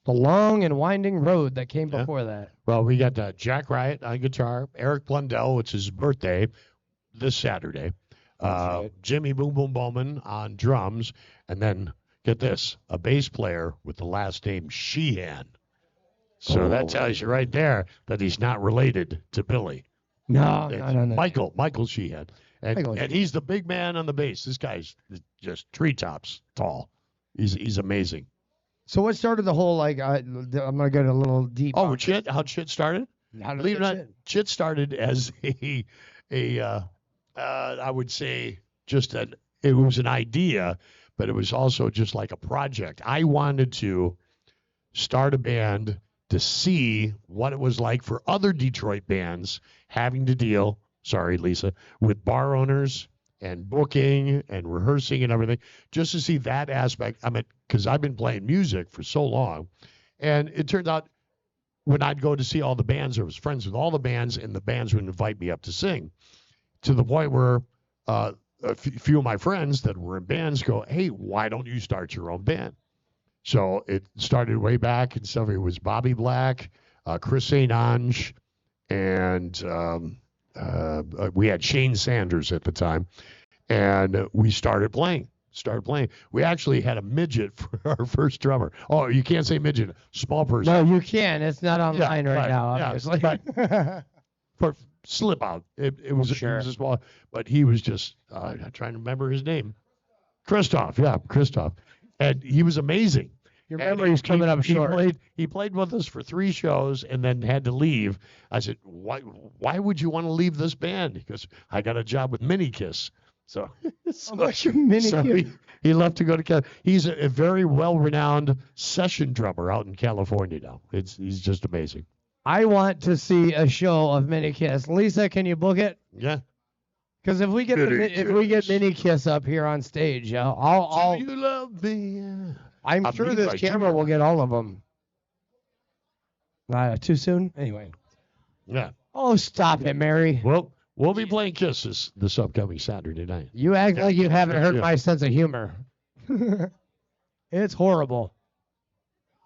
long and winding road that came before that. Well, we got Jack Riot on guitar, Eric Blundell, which is his birthday this Saturday, Jimmy Boom Boom Bowman on drums, and then, get this, a bass player with the last name Sheehan. So that tells you right there that he's not related to Billy. No. Michael Sheehan. And he's the big man on the bass. This guy's just treetops tall. He's amazing. So what started the whole, I'm going to get a little deep. Oh, how Chit started? Believe it or not, Chit started as I would say it was an idea, but it was also just like a project. I wanted to start a band to see what it was like for other Detroit bands having to deal, sorry, Lisa, with bar owners and booking and rehearsing and everything, just to see that aspect. I mean, because I've been playing music for so long, and it turned out when I'd go to see all the bands, I was friends with all the bands, and the bands would invite me up to sing, to the point where a few of my friends that were in bands go, hey, why don't you start your own band? So it started way back, and so it was Bobby Black, Chris St. Ange, and we had Shane Sanders at the time, and we started playing. We actually had a midget for our first drummer. Oh, you can't say midget, small person. No, you can. It's not online right now, obviously. For slip out, it was a small, but he was just I'm trying to remember his name. Christoph, and he was amazing. Your memory's coming up short. He played with us for 3 shows and then had to leave. I said, why would you want to leave this band? Because I got a job with Mini Kiss. So, what's your Mini Kiss? He left to go to California. He's a very well-renowned session drummer out in California now. He's just amazing. I want to see a show of Mini Kiss. Lisa, can you book it? Yeah. Because if we get Mini Kiss up here on stage, I'll Do you love me? I'm sure this camera will get all of them. Too soon? Anyway. Yeah. Oh, stop it, Mary. Well, we'll be playing Kiss this upcoming Saturday night. You act like you haven't heard my sense of humor. It's horrible.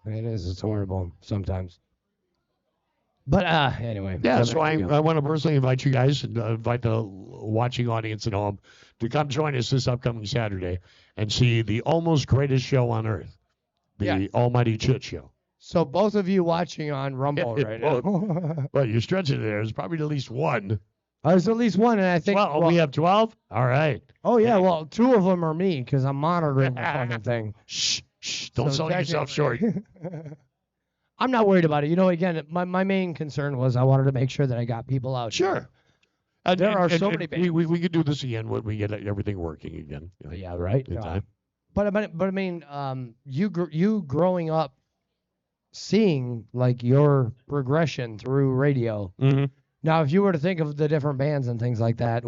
It is. It's horrible sometimes. But anyway. Yeah, so I want to personally invite you guys and invite the watching audience at home to come join us this upcoming Saturday and see the almost greatest show on earth, the Almighty Chit Show. So both of you watching on Rumble right now. Well, you're stretching it there. There's probably at least one There's at least one, and I think. Well, we have 12? All right. Oh, yeah, well, 2 of them are me because I'm monitoring the fucking thing. Shh. Don't sell yourself short. I'm not worried about it. You know, again, my main concern was I wanted to make sure that I got people out. Sure. There are so many bands. We could do this again when we get everything working again. Yeah, right. In time. But I mean, you growing up, seeing like your progression through radio. Mm-hmm. Now, if you were to think of the different bands and things like that,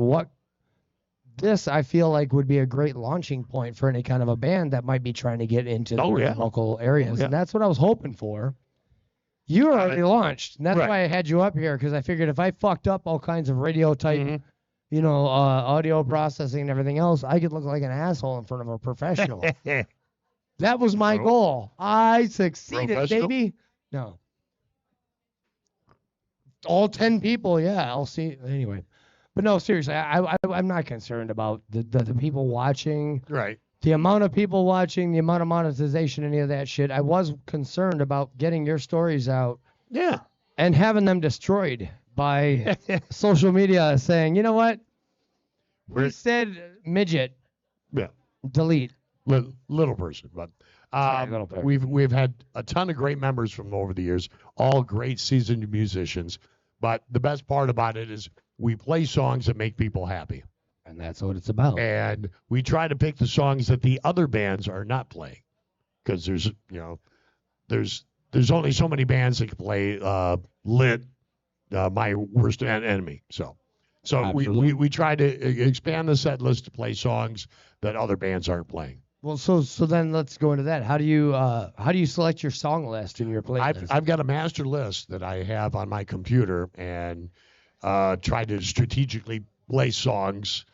this I feel like would be a great launching point for any kind of a band that might be trying to get into the local areas, and that's what I was hoping for. You were already launched, and that's why I had you up here, because I figured if I fucked up all kinds of radio type, audio processing and everything else, I could look like an asshole in front of a professional. That was my goal. I succeeded, baby. No. All 10 people, yeah, I'll see. Anyway. But no, seriously, I'm not concerned about the people watching. Right. The amount of people watching, the amount of monetization, any of that shit. I was concerned about getting your stories out. Yeah. And having them destroyed by social media saying, you know what? We said midget. Yeah. Delete. Little person, but little person. we've had a ton of great members from over the years, all great seasoned musicians. But the best part about it is we play songs that make people happy. And that's what it's about. And we try to pick the songs that the other bands are not playing, because there's only so many bands that can play Lit, My Worst Enemy. So we try to expand the set list to play songs that other bands aren't playing. Well, so then let's go into that. How do you select your song list in your playlist? I've got a master list that I have on my computer, and try to strategically play songs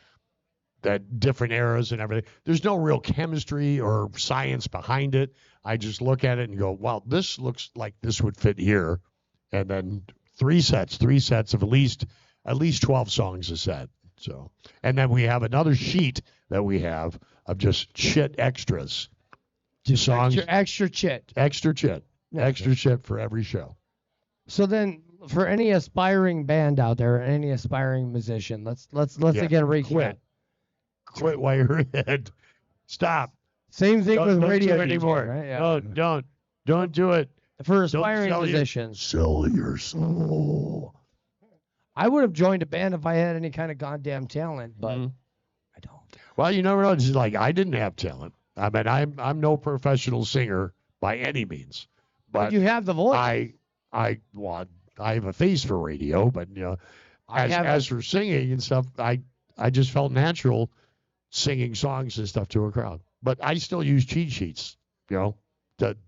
that different eras and everything. There's no real chemistry or science behind it. I just look at it and go, well, this looks like this would fit here. And then three sets of at least 12 songs a set. So, and then we have another sheet that we have of just shit extras. Just songs. Extra shit. Extra shit for every show. So then, for any aspiring band out there, any aspiring musician, let's again recap. Quit while you're ahead. Stop. Same thing with radio do it anymore. Right? Yeah. Don't do it. For aspiring musicians, sell your soul. I would have joined a band if I had any kind of goddamn talent, but I don't. Well, you never know. It's like I didn't have talent. I mean, I'm no professional singer by any means, but you have the voice. I have a face for radio, but as for singing and stuff, I just felt natural singing songs and stuff to a crowd. But I still use cheat sheets, to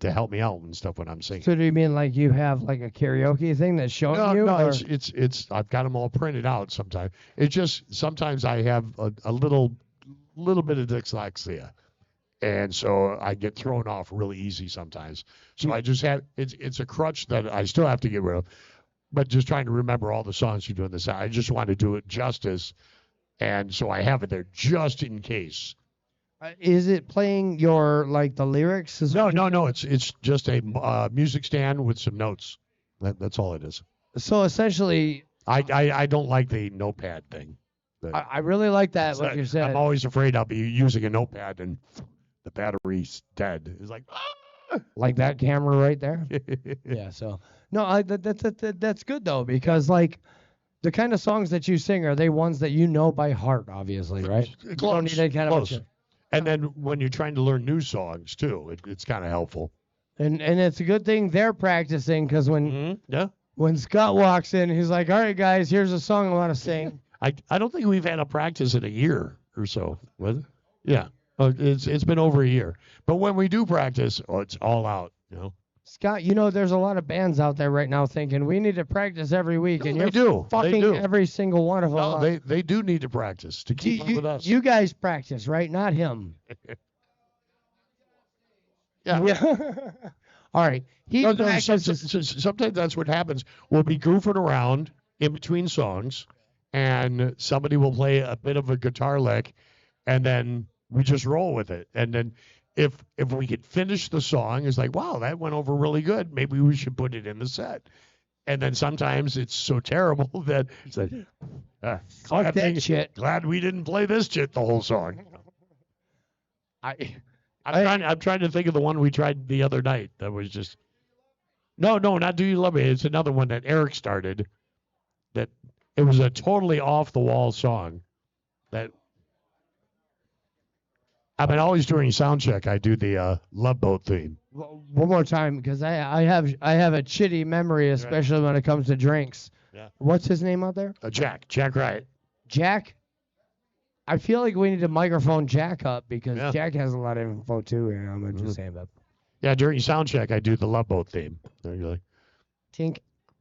help me out and stuff when I'm singing. So do you mean like you have like a karaoke thing that's showing you? No, it's I've got them all printed out sometimes. It's just sometimes I have a little bit of dyslexia. And so I get thrown off really easy sometimes. So I just have it's a crutch that I still have to get rid of. But just trying to remember all the songs you do in the set. I just want to do it justice. And so I have it there just in case. Is it playing your the lyrics? No. It's just a music stand with some notes. That's all it is. So essentially, I don't like the notepad thing. I really like that. Like you said, I'm always afraid I'll be using a notepad and the battery's dead. It's like that camera right there. Yeah. So no, that's good though, because the kind of songs that you sing, are they ones that you know by heart? Obviously, right? Close. You don't need any kind Close. of. And then when you're trying to learn new songs too, it's kind of helpful. And it's a good thing they're practicing, because when Scott walks in, he's like, "All right, guys, here's a song I want to sing." I don't think we've had a practice in a year or so. Was it? Yeah. It's been over a year. But when we do practice, it's all out. Scott, there's a lot of bands out there right now thinking we need to practice every week, and they do. fucking they do. every single one of them. No, they do need to practice to keep up with us. You guys practice, right? Not him. Yeah. All right. Sometimes that's what happens. We'll be goofing around in between songs, and somebody will play a bit of a guitar lick, and then we just roll with it. And then if we could finish the song, it's like, wow, that went over really good. Maybe we should put it in the set. And then sometimes it's so terrible that it's like, Fuck that shit. Glad we didn't play this shit the whole song. I'm trying to think of the one we tried the other night that was just. No, not Do You Love Me. It's another one that Eric started. That it was a totally off the wall song. That. I mean, always during sound check, I do the Love Boat theme. One more time, because I have a shitty memory, especially when it comes to drinks. Yeah. What's his name out there? Jack Wright. Jack. I feel like we need to microphone Jack up because Yeah. Jack has a lot of info too. Yeah, I'm just saying that. Yeah, during sound check, I do the Love Boat theme. There you go. Tink.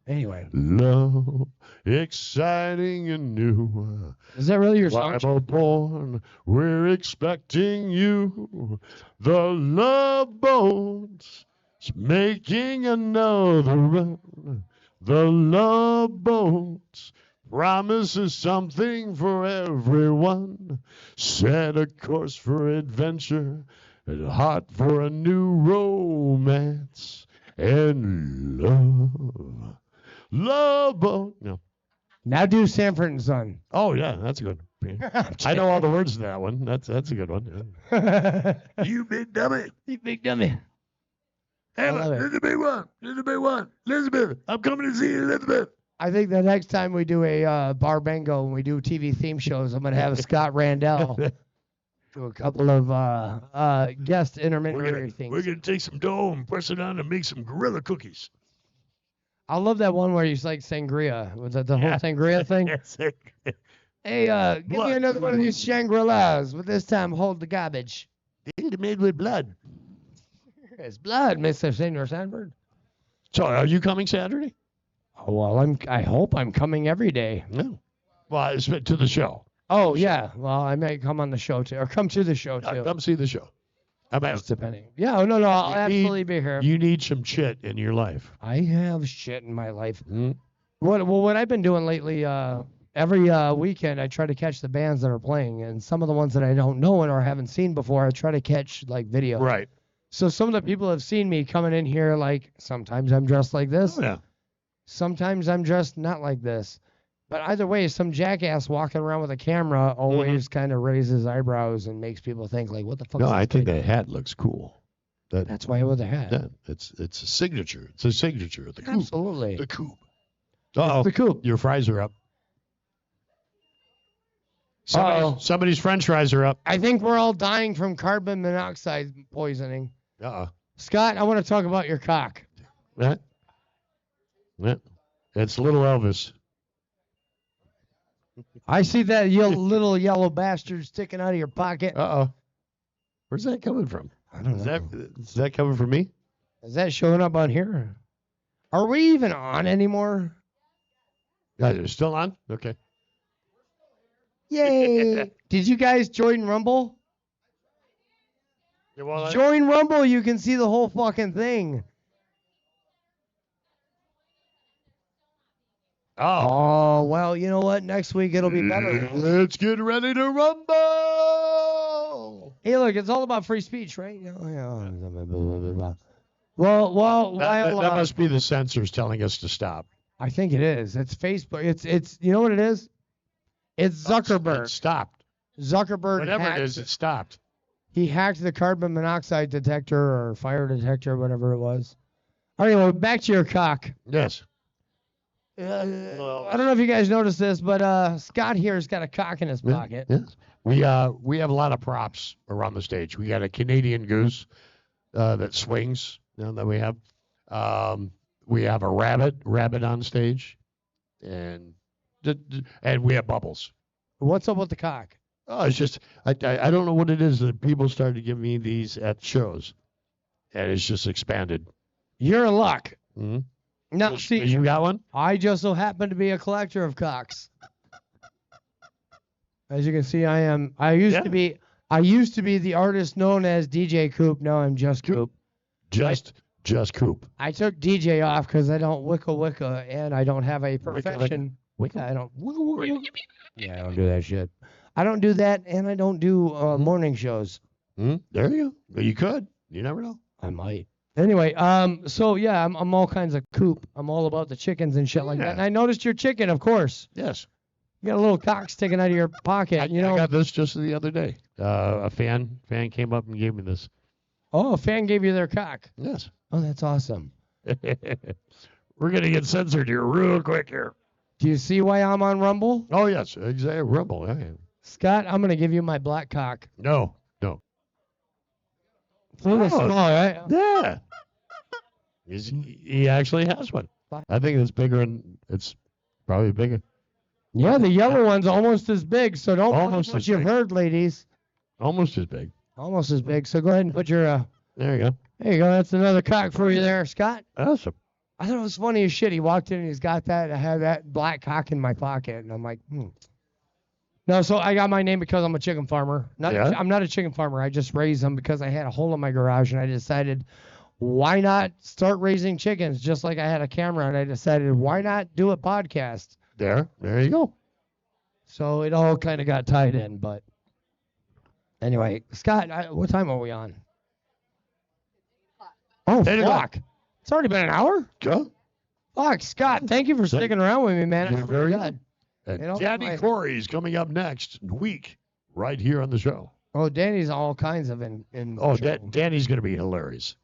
Anyway. Love, exciting and new. Is that really your song? Bible born, we're expecting you. The love boat's making another run. The love boat promises something for everyone. Set a course for adventure and heart for a new romance and love. Love boat. No. Now do Sanford and Son. Oh yeah, that's a good one. I know all the words to that one. That's a good one. You big dummy. You big dummy. Emma, this is a big one. This is a big one. Elizabeth, I'm coming to see you, Elizabeth. I think the next time we do a bar bingo and we do TV theme shows, I'm going to have Scott Randall do a couple of guest intermediary things. We're going to take some dough and press it on and make some gorilla cookies. I love that one where he's like sangria. Was that the whole sangria thing? Hey, give me another one of these Shangri-Las, but this time hold the garbage. They're made with blood. It's blood, Mr. Senior Sanford. So, are you coming Saturday? Oh, well, I hope I'm coming every day. No. Well, it's to the show. Oh, yeah. Well, I may come on the show, too, or come to the show, too. Come see the show. Just depending. Yeah, no, I'll absolutely be here. You need some shit in your life. I have shit in my life. What I've been doing lately, every weekend, I try to catch the bands that are playing, and some of the ones that I don't know or haven't seen before, I try to catch, like, video. Right. So some of the people have seen me coming in here, like, sometimes I'm dressed like this. Oh, yeah. Sometimes I'm dressed not like this. But either way, some jackass walking around with a camera always kind of raises eyebrows and makes people think, like, what the fuck? No, I think that hat looks cool. That's why I wear the hat. Yeah, it's a signature. It's a signature of the coop. Absolutely. The coop. Uh-oh. The coop. Your fries are up. Somebody's French fries are up. I think we're all dying from carbon monoxide poisoning. Uh-oh. Scott, I want to talk about your cock. What? It's little Elvis. I see that little yellow bastard sticking out of your pocket. Uh-oh. Where's that coming from? I don't know. Is that coming from me? Is that showing up on here? Are we even on anymore? It's still on? Okay. Yay. Did you guys join Rumble? Yeah, well, Join Rumble. You can see the whole fucking thing. Oh, well, you know what? Next week it'll be better. Let's get ready to rumble. Hey, look, it's all about free speech, right? Well, that must be the censors telling us to stop. I think it is. It's Facebook. It's you know what it is? It's Zuckerberg. It stopped. Zuckerberg. Whatever it is, it stopped. He hacked the carbon monoxide detector or fire detector, whatever it was. All right, well, back to your cock. Yes. I don't know if you guys noticed this, but Scott here has got a cock in his pocket. Yes. We have a lot of props around the stage. We got a Canadian goose that swings that we have. We have a rabbit on stage, and we have bubbles. What's up with the cock? Oh, it's just I don't know what it is that people started to give me these at shows, and it's just expanded. You're in luck. Mm-hmm. No, see, you got one? I just so happen to be a collector of cocks. As you can see, I used to be the artist known as DJ Coop. Now I'm just Coop. Just Coop. I took DJ off because I don't wicca and I don't have a profession. Wicca? I don't. Yeah, I don't do that shit. I don't do that, and I don't do morning shows. There you go. You could. You never know. I might. Anyway, so yeah, I'm all kinds of Coop. I'm all about the chickens and shit like that. And I noticed your chicken, of course. Yes. You got a little cock sticking out of your pocket, I got this just the other day. A fan came up and gave me this. Oh, a fan gave you their cock. Yes. Oh, that's awesome. We're going to get censored here real quick here. Do you see why I'm on Rumble? Oh, yes. Exactly. Rumble. Yeah. Scott, I'm going to give you my black cock. No. Small, right? Yeah. He actually has one. I think it's bigger and it's probably bigger. Yeah, the yellow one's almost as big, so don't Almost put what as you've big. heard, ladies. Almost as big. Almost as big. So go ahead and put your, There you go. there you go. That's another cock for you there, Scott. Awesome. I thought it was funny as shit. He walked in and he's got that. I had that black cock in my pocket, and I'm like, No, so I got my name because I'm a chicken farmer. Yeah? I'm not a chicken farmer. I just raise them because I had a hole in my garage, and I decided, why not start raising chickens? Just like I had a camera, and I decided, why not do a podcast? There you go. So it all kind of got tied in, but anyway, Scott, what time are we on? Oh, 8 o'clock. fuck. It's already been an hour? Go. Fuck, Scott, thank you for sticking around with me, man. You're very good. And You know, Danny Corey's coming up next week right here on the show. Oh, Danny's all kinds of in Danny's going to be hilarious.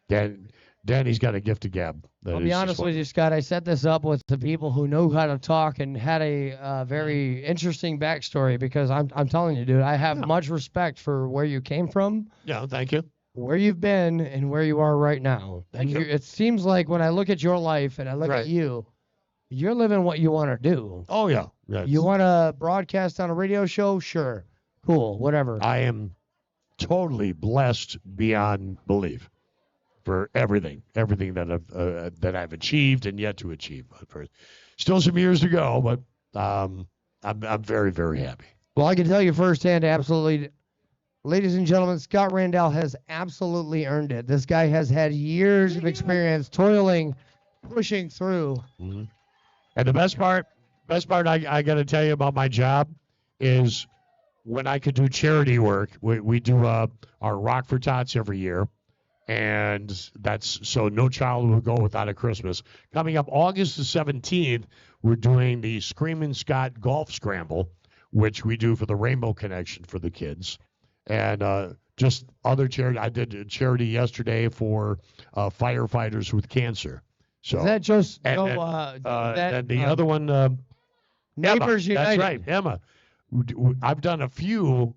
Danny's got a gift of gab. I'll be honest with you, Scott. I set this up with the people who know how to talk and had a very interesting backstory because I'm telling you, dude, I have much respect for where you came from. Yeah, thank you. Where you've been and where you are right now. Thank you. It seems like when I look at your life and I look at you, you're living what you want to do. Oh, yeah. You want to broadcast on a radio show? Sure. Cool. Whatever. I am totally blessed beyond belief for everything that I've achieved and yet to achieve. Still some years to go, but I'm very, very happy. Well, I can tell you firsthand, absolutely. Ladies and gentlemen, Scott Randall has absolutely earned it. This guy has had years of experience toiling, pushing through. Mm-hmm. And the best part I got to tell you about my job is when I could do charity work. We do our Rock for Tots every year, and that's so no child will go without a Christmas. Coming up August the 17th, we're doing the Screamin Scott Golf Scramble, which we do for the Rainbow Connection for the kids. And just other charity. I did a charity yesterday for firefighters with cancer. So is that just and the other one, Neighbors Emma. United? That's right, Emma. I've done a few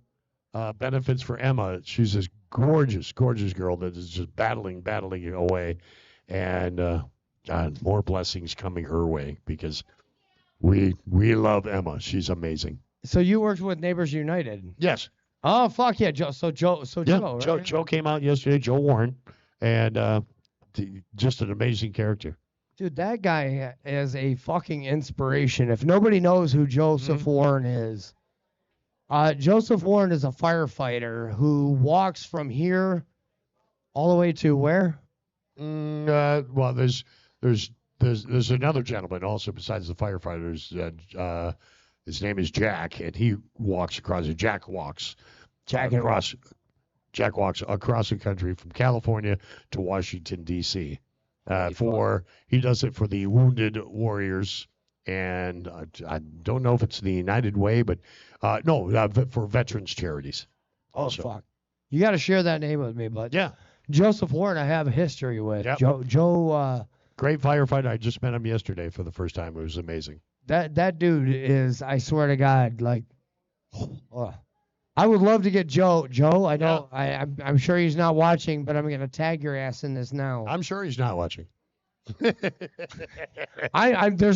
benefits for Emma. She's this gorgeous girl that is just battling away, and God, more blessings coming her way because we love Emma. She's amazing. So you worked with Neighbors United? Yes. Oh, fuck yeah, Joe. Joe, right? Joe came out yesterday, Joe Warren, and just an amazing character. Dude, that guy is a fucking inspiration. If nobody knows who Joseph Warren is, Joseph Warren is a firefighter who walks from here all the way to where? Well, there's another gentleman also besides the firefighters. His name is Jack, and he walks across. Jack walks across the country from California to Washington D.C. He does it for the wounded warriors, and I don't know if it's the United Way, but for veterans charities. Also. Oh fuck! You got to share that name with me, bud. Yeah. Joseph Warren, I have a history with. Yep. Joe. Great firefighter. I just met him yesterday for the first time. It was amazing. That dude is, I swear to God, like, I would love to get Joe. Joe, I know, yeah. I'm sure he's not watching, but I'm gonna tag your ass in this now. I'm sure he's not watching. There's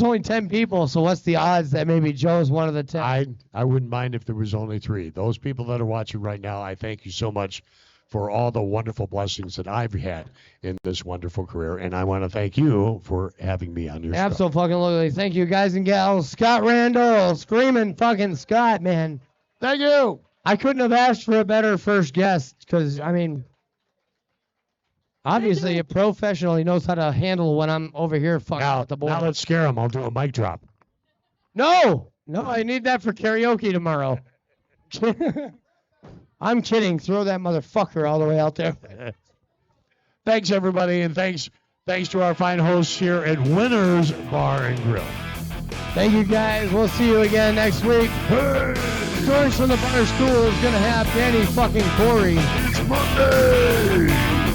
only 10 people, so what's the odds that maybe Joe's one of the 10? I wouldn't mind if there was only 3. Those people that are watching right now, I thank you so much for all the wonderful blessings that I've had in this wonderful career, and I want to thank you for having me on your show. Absolutely. Thank you, guys and gals. Scott Randall, Screamin fucking Scott, man. Thank you. I couldn't have asked for a better first guest because, I mean, obviously a professional. He knows how to handle when I'm over here fucking with the board. Now let's scare him. I'll do a mic drop. No, I need that for karaoke tomorrow. I'm kidding. Throw that motherfucker all the way out there. Thanks, everybody, and thanks to our fine hosts here at Winners Bar and Grill. Thank you, guys. We'll see you again next week. Hey, Stories from the Barstool is going to have Danny fucking Corey. it's Monday.